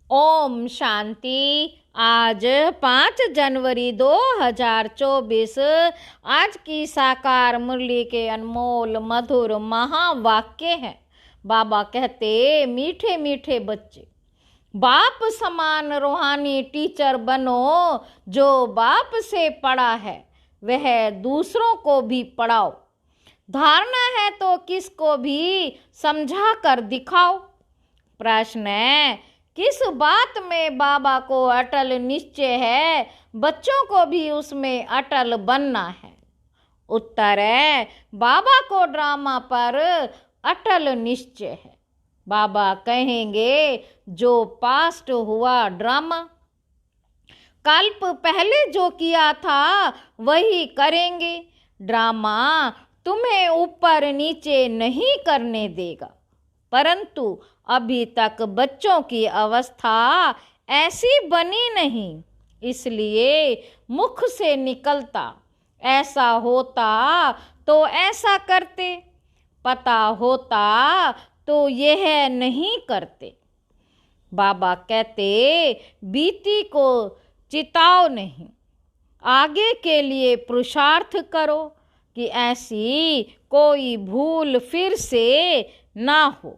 ओम शांति। आज 5 जनवरी 2024 आज की साकार मुरली के अनमोल मधुर महावाक्य हैं। बाबा कहते, मीठे मीठे बच्चे, बाप समान रूहानी टीचर बनो। जो बाप से पढ़ा है वह दूसरों को भी पढ़ाओ। धारणा है तो किसको भी समझा कर दिखाओ। प्रश्न है, किस बात में बाबा को अटल निश्चय है, बच्चों को भी उसमें अटल बनना है। उत्तर है, बाबा को ड्रामा पर अटल निश्चय है। बाबा कहेंगे, जो पास्ट हुआ ड्रामा, कल्प पहले जो किया था वही करेंगे। ड्रामा तुम्हें ऊपर नीचे नहीं करने देगा, परंतु अभी तक बच्चों की अवस्था ऐसी बनी नहीं, इसलिए मुख से निकलता, ऐसा होता तो ऐसा करते, पता होता तो यह नहीं करते। बाबा कहते, बीती को चिताओ नहीं, आगे के लिए पुरुषार्थ करो कि ऐसी कोई भूल फिर से ना हो।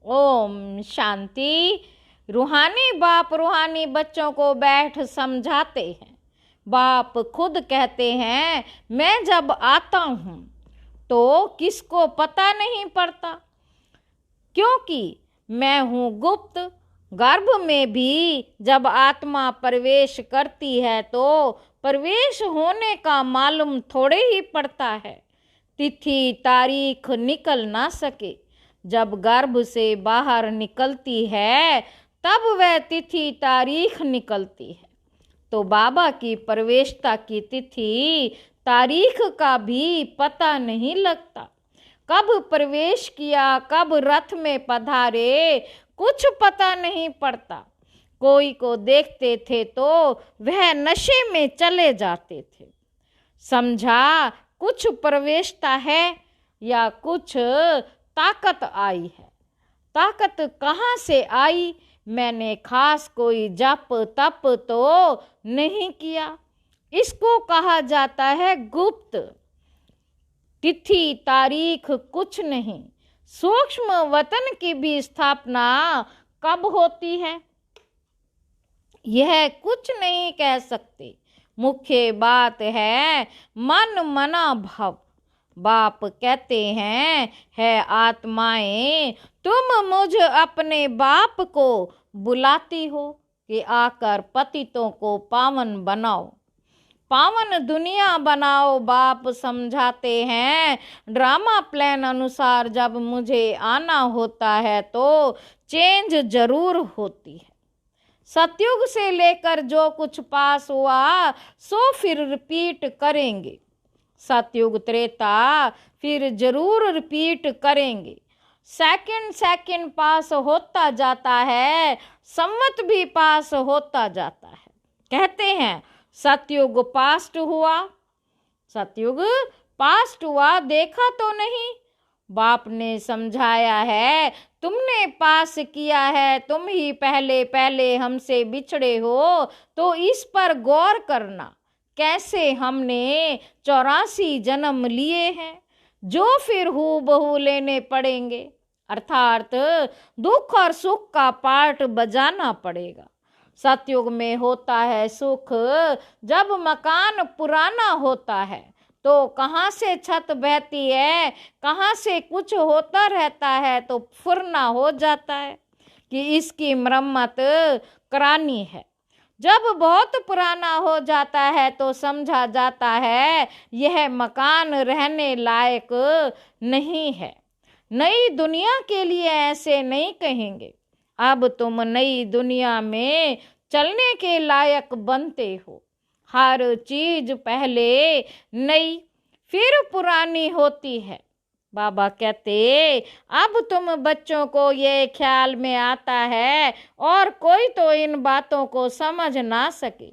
ओम शांति। रूहानी बाप रूहानी बच्चों को बैठ समझाते हैं। बाप खुद कहते हैं, मैं जब आता हूँ तो किसको पता नहीं पड़ता, क्योंकि मैं हूँ गुप्त। गर्भ में भी जब आत्मा प्रवेश करती है तो प्रवेश होने का मालूम थोड़े ही पड़ता है। तिथि तारीख निकल ना सके, जब गर्भ से बाहर निकलती है तब वह तिथि तारीख निकलती है। तो बाबा की प्रवेशता की तिथि तारीख का भी पता नहीं लगता। कब प्रवेश किया, कब रथ में पधारे, कुछ पता नहीं पड़ता। कोई को देखते थे तो वह नशे में चले जाते थे। समझा कुछ प्रवेशता है या कुछ ताकत आई है। ताकत कहाँ से आई? मैंने खास कोई जप तप तो नहीं किया। इसको कहा जाता है गुप्त। तिथि तारीख कुछ नहीं। सूक्ष्म वतन की भी स्थापना कब होती है, यह कुछ नहीं कह सकते। मुख्य बात है मन मना भाव। बाप कहते हैं, है आत्माएं, तुम मुझ अपने बाप को बुलाती हो कि आकर पतितों को पावन बनाओ, पावन दुनिया बनाओ। बाप समझाते हैं, ड्रामा प्लान अनुसार जब मुझे आना होता है तो चेंज जरूर होती है। सतयुग से लेकर जो कुछ पास हुआ सो फिर रिपीट करेंगे। सतयुग त्रेता फिर जरूर रिपीट करेंगे। सेकंड पास होता जाता है, संवत भी पास होता जाता है। कहते हैं, सतयुग पास्ट हुआ, सतयुग पास्ट हुआ, देखा तो नहीं। बाप ने समझाया है, तुमने पास किया है, तुम ही पहले पहले हमसे बिछड़े हो, तो इस पर गौर करना। कैसे हमने 84 जन्म लिए हैं, जो फिर हूबहू लेने पड़ेंगे। अर्थात दुख और सुख का पार्ट बजाना पड़ेगा। सतयुग में होता है सुख, जब मकान पुराना होता है तो कहाँ से छत बहती है, कहाँ से कुछ होता रहता है तो फुरना हो जाता है कि इसकी मरम्मत करानी है। जब बहुत पुराना हो जाता है तो समझा जाता है यह मकान रहने लायक नहीं है। नई दुनिया के लिए ऐसे नहीं कहेंगे। अब तुम नई दुनिया में चलने के लायक बनते हो। हर चीज पहले नई फिर पुरानी होती है। बाबा कहते, अब तुम बच्चों को ये ख्याल में आता है और कोई तो इन बातों को समझ ना सके।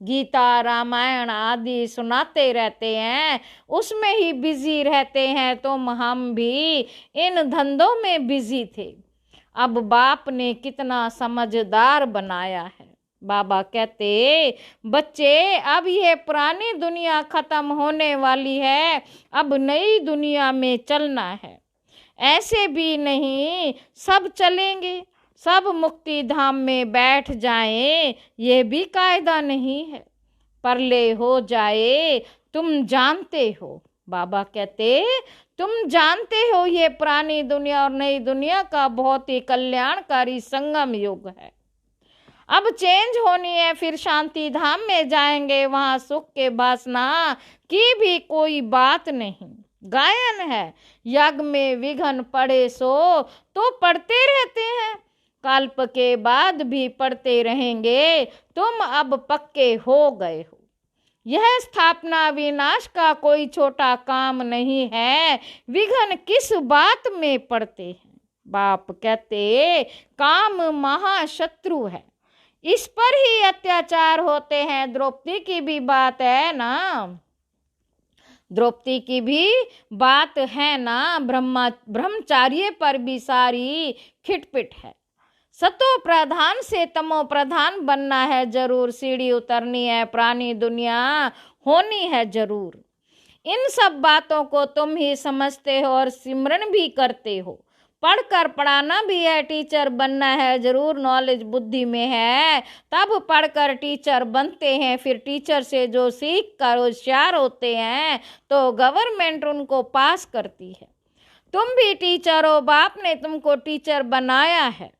गीता रामायण आदि सुनाते रहते हैं, उसमें ही बिजी रहते हैं। तुम हम भी इन धंधों में बिजी थे। अब बाप ने कितना समझदार बनाया है। बाबा कहते, बच्चे अब ये पुरानी दुनिया खत्म होने वाली है, अब नई दुनिया में चलना है। ऐसे भी नहीं सब चलेंगे, सब मुक्ति धाम में बैठ जाएं, ये भी कायदा नहीं है। परले हो जाए तुम जानते हो। बाबा कहते, तुम जानते हो ये पुरानी दुनिया और नई दुनिया का बहुत ही कल्याणकारी संगम युग है। अब चेंज होनी है, फिर शांति धाम में जाएंगे, वहां सुख के वासना की भी कोई बात नहीं। गायन है, यज्ञ में विघ्न पड़े सो तो पढ़ते रहते हैं, कल्प के बाद भी पढ़ते रहेंगे, तुम अब पक्के हो गए हो। यह स्थापना विनाश का कोई छोटा काम नहीं है, विघ्न किस बात में पड़ते हैं। बाप कहते, काम महाशत्रु है, इस पर ही अत्याचार होते हैं। द्रौपदी की भी बात है ना, द्रौपदी की भी बात है ना, ब्रह्मचार्य पर भी सारी खिटपिट है। सतो प्रधान से तमो प्रधान बनना है जरूर, सीढ़ी उतरनी है, पुरानी दुनिया होनी है जरूर। इन सब बातों को तुम ही समझते हो और सिमरन भी करते हो। पढ़कर पढ़ाना भी है, टीचर बनना है जरूर, नॉलेज बुद्धि में है तब पढ़कर टीचर बनते हैं। फिर टीचर से जो सीख कर होशियार होते हैं तो गवर्नमेंट उनको पास करती है। तुम भी टीचर हो, बाप ने तुमको टीचर बनाया है।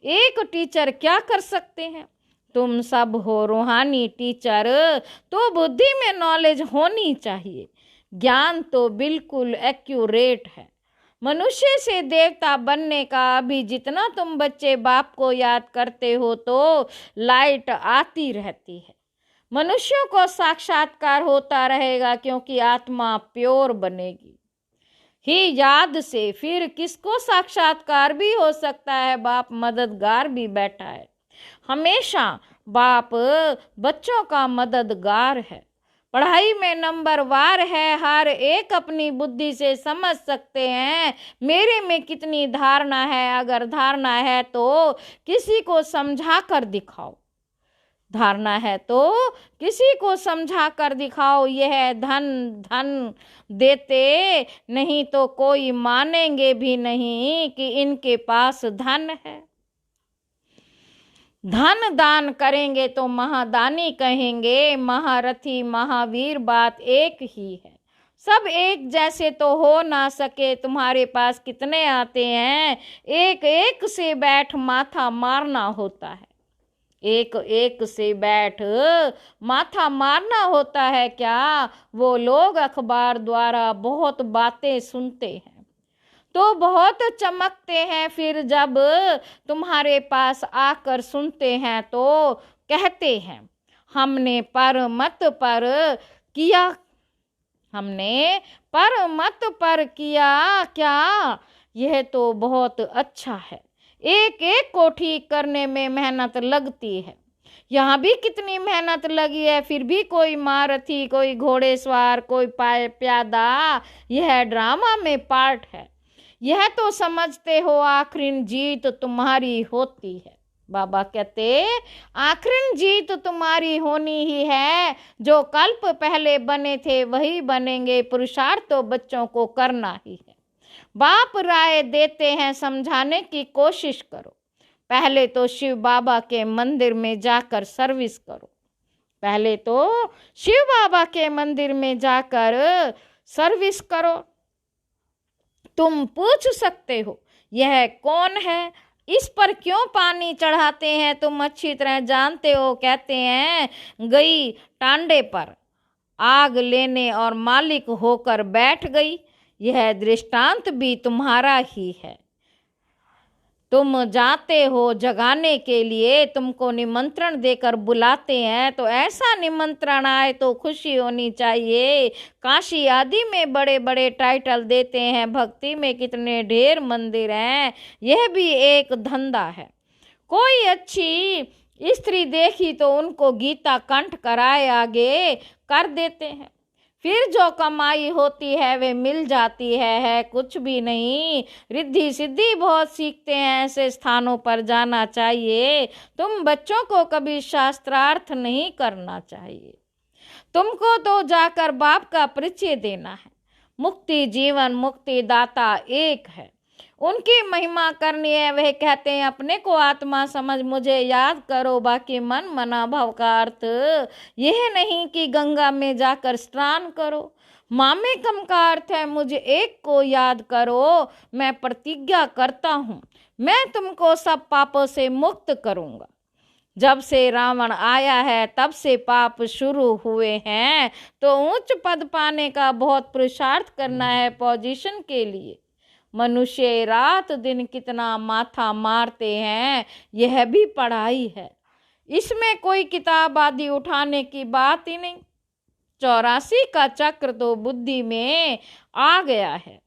एक टीचर क्या कर सकते हैं, तुम सब हो रूहानी टीचर, तो बुद्धि में नॉलेज होनी चाहिए। ज्ञान तो बिल्कुल एक्यूरेट है। मनुष्य से देवता बनने का अभी जितना तुम बच्चे बाप को याद करते हो तो लाइट आती रहती है। मनुष्यों को साक्षात्कार होता रहेगा क्योंकि आत्मा प्योर बनेगी ही याद से। फिर किसको साक्षात्कार भी हो सकता है, बाप मददगार भी बैठा है। हमेशा बाप बच्चों का मददगार है। पढ़ाई में नंबर वार है, हर एक अपनी बुद्धि से समझ सकते हैं मेरे में कितनी धारणा है। अगर धारणा है तो किसी को समझा कर दिखाओ, धारणा है तो किसी को समझा कर दिखाओ। यह धन धन देते नहीं तो कोई मानेंगे भी नहीं कि इनके पास धन है। धन दान करेंगे तो महादानी कहेंगे, महारथी महावीर बात एक ही है। सब एक जैसे तो हो ना सके, तुम्हारे पास कितने आते हैं, एक एक से बैठ माथा मारना होता है। एक एक से बैठ माथा मारना होता है क्या? वो लोग अखबार द्वारा बहुत बातें सुनते हैं तो बहुत चमकते हैं, फिर जब तुम्हारे पास आकर सुनते हैं तो कहते हैं हमने पर मत पर किया, हमने पर मत पर किया क्या? यह तो बहुत अच्छा है। एक एक को ठीक करने में मेहनत लगती है। यहाँ भी कितनी मेहनत लगी है, फिर भी कोई महारथी, कोई घोड़ेसवार, कोई प्यादा, यह ड्रामा में पार्ट है। यह तो समझते हो आखिरी जीत तुम्हारी होती है। बाबा कहते आखिरी जीत तुम्हारी होनी ही है। जो कल्प पहले बने थे वही बनेंगे, पुरुषार्थ तो बच्चों को करना ही है। बाप राय देते हैं, समझाने की कोशिश करो। पहले तो शिव बाबा के मंदिर में जाकर सर्विस करो, पहले तो शिव बाबा के मंदिर में जाकर सर्विस करो। तुम पूछ सकते हो यह कौन है, इस पर क्यों पानी चढ़ाते हैं, तुम अच्छी तरह जानते हो। कहते हैं गई टांडे पर आग लेने और मालिक होकर बैठ गई। यह दृष्टांत भी तुम्हारा ही है। तुम जाते हो जगाने के लिए, तुमको निमंत्रण देकर बुलाते हैं तो ऐसा निमंत्रण आए तो खुशी होनी चाहिए। काशी आदि में बड़े बड़े टाइटल देते हैं, भक्ति में कितने ढेर मंदिर हैं, यह भी एक धंधा है। कोई अच्छी स्त्री देखी तो उनको गीता कंठ कराए आगे कर देते हैं, फिर जो कमाई होती है वे मिल जाती है कुछ भी नहीं। रिद्धि सिद्धि बहुत सीखते हैं, ऐसे स्थानों पर जाना चाहिए। तुम बच्चों को कभी शास्त्रार्थ नहीं करना चाहिए। तुमको तो जाकर बाप का परिचय देना है। मुक्ति जीवन मुक्ति दाता एक है, उनकी महिमा करनी है। वह कहते हैं अपने को आत्मा समझ मुझे याद करो, बाकी मन मना भव का अर्थ यह नहीं कि गंगा में जाकर स्नान करो। मामेकम का अर्थ है मुझे एक को याद करो। मैं प्रतिज्ञा करता हूँ मैं तुमको सब पापों से मुक्त करूँगा। जब से रावण आया है तब से पाप शुरू हुए हैं, तो उच्च पद पाने का बहुत पुरुषार्थ करना है पोजीशन के लिए। मनुष्य रात दिन कितना माथा मारते हैं, यह भी पढ़ाई है। इसमें कोई किताब आदि उठाने की बात ही नहीं। 84 का चक्र तो बुद्धि में आ गया है,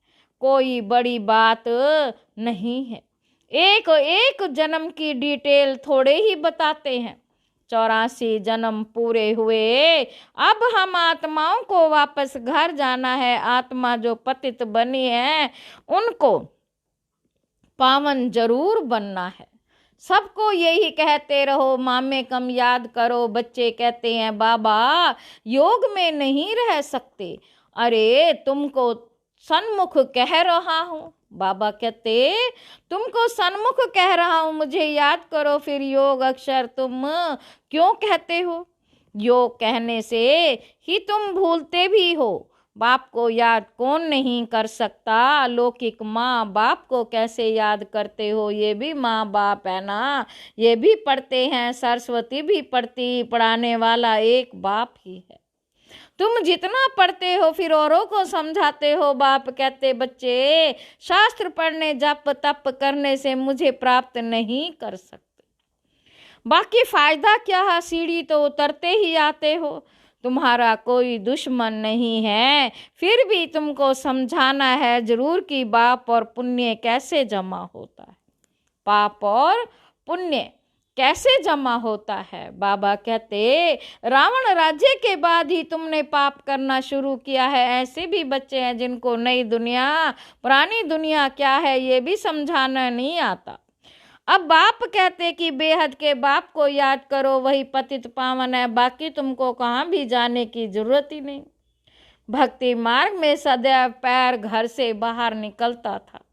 कोई बड़ी बात नहीं है। एक एक जन्म की डिटेल थोड़े ही बताते हैं। 84 जन्म पूरे हुए, अब हम आत्माओं को वापस घर जाना है। आत्मा जो पतित बनी है उनको पावन जरूर बनना है। सबको यही कहते रहो मामे कम याद करो। बच्चे कहते हैं बाबा योग में नहीं रह सकते। अरे तुमको सन्मुख कह रहा हूँ। बाबा कहते तुमको सन्मुख कह रहा हूँ, मुझे याद करो। फिर योग अक्षर तुम क्यों कहते हो? योग कहने से ही तुम भूलते भी हो। बाप को याद कौन नहीं कर सकता? लौकिक माँ बाप को कैसे याद करते हो? ये भी माँ बाप है ना, ये भी पढ़ते हैं। सरस्वती भी पढ़ती, पढ़ाने वाला एक बाप ही है। तुम जितना पढ़ते हो फिर औरों को समझाते हो। बाप कहते बच्चे शास्त्र पढ़ने जप तप करने से मुझे प्राप्त नहीं कर सकते, बाकी फायदा क्या है? सीढ़ी तो उतरते ही आते हो। तुम्हारा कोई दुश्मन नहीं है, फिर भी तुमको समझाना है जरूर कि पाप और पुण्य कैसे जमा होता है। पाप और पुण्य कैसे जमा होता है? बाबा कहते रावण राज्य के बाद ही तुमने पाप करना शुरू किया है। ऐसे भी बच्चे हैं जिनको नई दुनिया पुरानी दुनिया क्या है ये भी समझाना नहीं आता। अब बाप कहते कि बेहद के बाप को याद करो, वही पतित पावन है, बाकी तुमको कहाँ भी जाने की जरूरत ही नहीं। भक्ति मार्ग में सदैव पैर घर से बाहर निकलता था।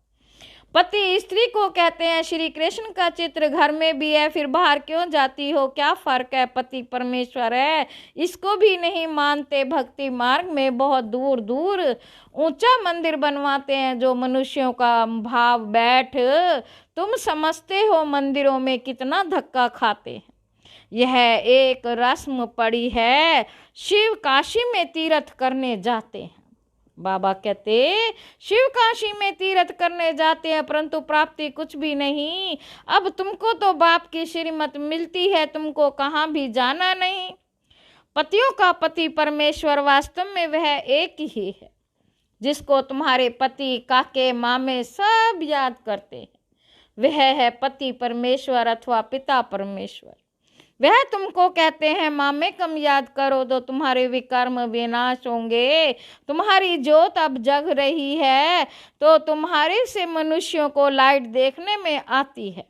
पति स्त्री को कहते हैं श्री कृष्ण का चित्र घर में भी है, फिर बाहर क्यों जाती हो? क्या फर्क है? पति परमेश्वर है, इसको भी नहीं मानते। भक्ति मार्ग में बहुत दूर दूर ऊंचा मंदिर बनवाते हैं जो मनुष्यों का भाव बैठ तुम समझते हो मंदिरों में कितना धक्का खाते हैं। यह एक रस्म पड़ी है, शिव काशी में तीर्थ करने जाते हैं। बाबा कहते शिव काशी में तीर्थ करने जाते हैं परंतु प्राप्ति कुछ भी नहीं। अब तुमको तो बाप की श्रीमत मिलती है, तुमको कहाँ भी जाना नहीं। पतियों का पति परमेश्वर वास्तव में वह एक ही है जिसको तुम्हारे पति काके मामे सब याद करते हैं। वह है पति परमेश्वर अथवा पिता परमेश्वर। वह तुमको कहते हैं मामे कम याद करो तो तुम्हारे विकर्म विनाश होंगे। तुम्हारी ज्योत अब जग रही है तो तुम्हारे से मनुष्यों को लाइट देखने में आती है,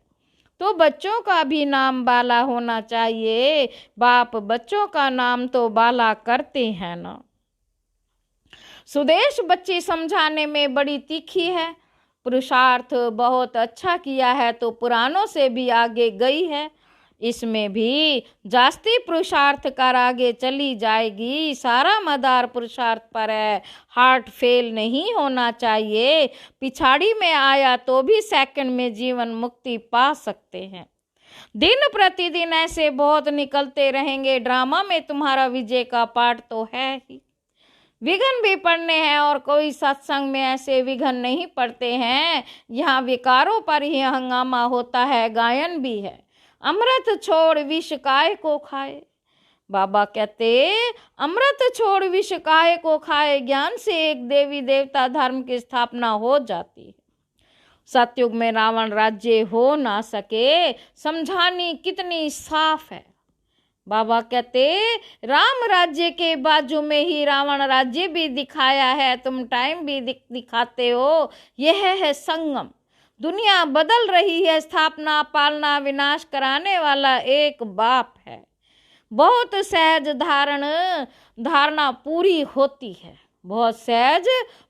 तो बच्चों का भी नाम बाला होना चाहिए। बाप बच्चों का नाम तो बाला करते हैं ना। सुदेश बच्ची समझाने में बड़ी तीखी है, पुरुषार्थ बहुत अच्छा किया है तो पुरानों से भी आगे गई है। इसमें भी जास्ती पुरुषार्थ कर आगे चली जाएगी। सारा मदार पुरुषार्थ पर है, हार्ट फेल नहीं होना चाहिए। पिछाड़ी में आया तो भी सेकंड में जीवन मुक्ति पा सकते हैं। दिन प्रतिदिन ऐसे बहुत निकलते रहेंगे। ड्रामा में तुम्हारा विजय का पार्ट तो है ही। विघन भी पढ़ने हैं और कोई सत्संग में ऐसे विघन नहीं पढ़ते हैं। यहाँ विकारों पर ही हंगामा होता है, गायन भी है। अमृत छोड़ विष काय को खाए। बाबा कहते अमृत छोड़ विष काय को खाए। ज्ञान से एक देवी देवता धर्म की स्थापना हो जाती है। सतयुग में रावण राज्य हो ना सके, समझानी कितनी साफ है। बाबा कहते राम राज्य के बाजू में ही रावण राज्य भी दिखाया है, तुम टाइम भी दिखाते हो। यह है संगम। दुनिया बदल रही है, स्थापना पालना विनाश कराने वाला एक बाप है। बहुत सहज धारणा पूरी होती है, बहुत सहज,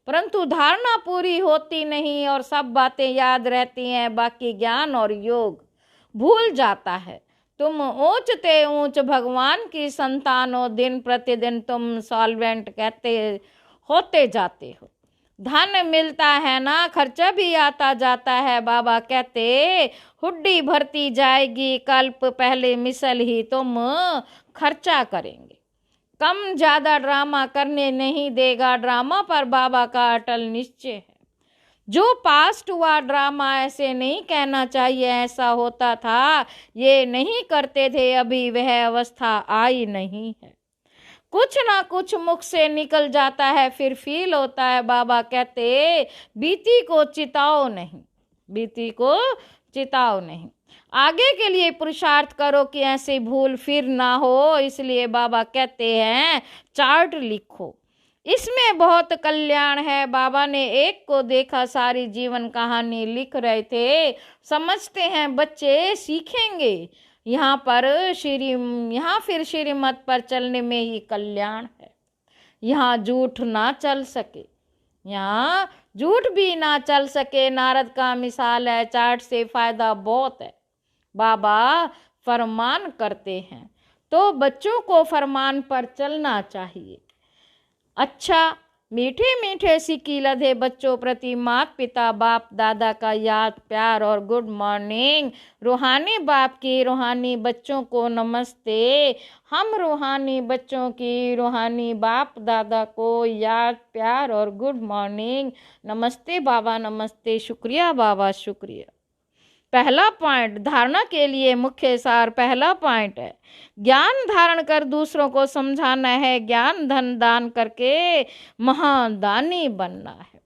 परंतु धारणा पूरी होती नहीं और सब बातें याद रहती हैं, बाकी ज्ञान और योग भूल जाता है। तुम ऊंचते ऊंच भगवान की संतान हो, दिन प्रतिदिन तुम सॉल्वेंट कहते होते जाते हो। धन मिलता है ना, खर्चा भी आता जाता है। बाबा कहते हुड्डी भरती जाएगी, कल्प पहले मिसल ही तुम खर्चा करेंगे। कम ज्यादा ड्रामा करने नहीं देगा, ड्रामा पर बाबा का अटल निश्चय है। जो पास्ट हुआ ड्रामा ऐसे नहीं कहना चाहिए ऐसा होता था, ये नहीं करते थे, अभी वह अवस्था आई नहीं है। कुछ ना कुछ मुख से निकल जाता है, फिर फील होता है। बाबा कहते बीती को चिताओ नहीं, बीती को चिताओ नहीं, आगे के लिए पुरुषार्थ करो कि ऐसी भूल फिर ना हो। इसलिए बाबा कहते हैं चार्ट लिखो, इसमें बहुत कल्याण है। बाबा ने एक को देखा, सारी जीवन कहानी लिख रहे थे। समझते हैं बच्चे सीखेंगे, यहाँ फिर श्रीमत पर चलने में ही कल्याण है। यहाँ झूठ ना चल सके, यहाँ झूठ भी ना चल सके। नारद का मिसाल है, चार्ट से फायदा बहुत है। बाबा फरमान करते हैं तो बच्चों को फरमान पर चलना चाहिए। अच्छा, मीठे मीठे सिक्की लदे बच्चों प्रति माता पिता बाप दादा का याद प्यार और गुड मॉर्निंग। रूहानी बाप की रूहानी बच्चों को नमस्ते। हम रूहानी बच्चों की रूहानी बाप दादा को याद प्यार और गुड मॉर्निंग। नमस्ते बाबा, नमस्ते, शुक्रिया बाबा, शुक्रिया। पहला पॉइंट, धारणा के लिए मुख्य सार। पहला पॉइंट है ज्ञान धारण कर दूसरों को समझाना है, ज्ञान धन दान करके महादानी बनना है।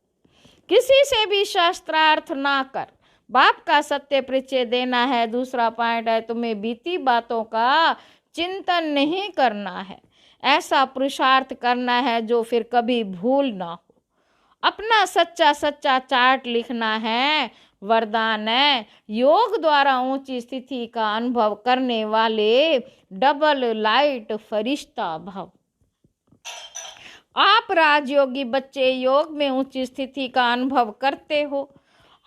किसी से भी शास्त्रार्थ ना कर, बाप का सत्य परिचय देना है। दूसरा पॉइंट है तुम्हें बीती बातों का चिंतन नहीं करना है, ऐसा पुरुषार्थ करना है जो फिर कभी भूल ना हो। अपना सच्चा चार्ट लिखना है, वरदान है। योग द्वारा ऊंची स्थिति का अनुभव करने वाले डबल लाइट फरिश्ता भव। आप राजयोगी बच्चे योग में ऊंची स्थिति का अनुभव करते हो,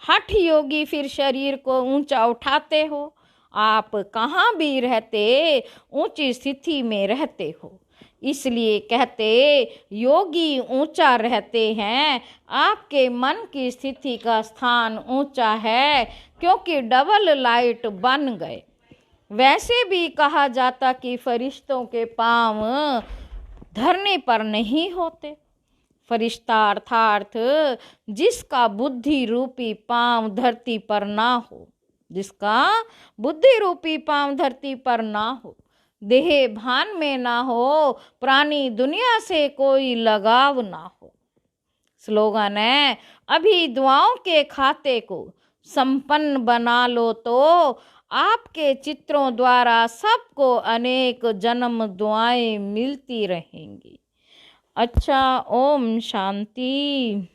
हठ योगी फिर शरीर को ऊंचा उठाते हो। आप कहाँ भी रहते ऊंची स्थिति में रहते हो, इसलिए कहते योगी ऊंचा रहते हैं। आपके मन की स्थिति का स्थान ऊंचा है क्योंकि डबल लाइट बन गए। वैसे भी कहा जाता कि फरिश्तों के पांव धरने पर नहीं होते। फरिश्ता अर्थात जिसका बुद्धि रूपी पांव धरती पर ना हो, जिसका बुद्धि रूपी पांव धरती पर ना हो, देह भान में ना हो, प्राणी दुनिया से कोई लगाव ना हो। स्लोगन है अभी दुआओं के खाते को संपन्न बना लो तो आपके चित्रों द्वारा सबको अनेक जन्म दुआएं मिलती रहेंगी। अच्छा, ओम शांति।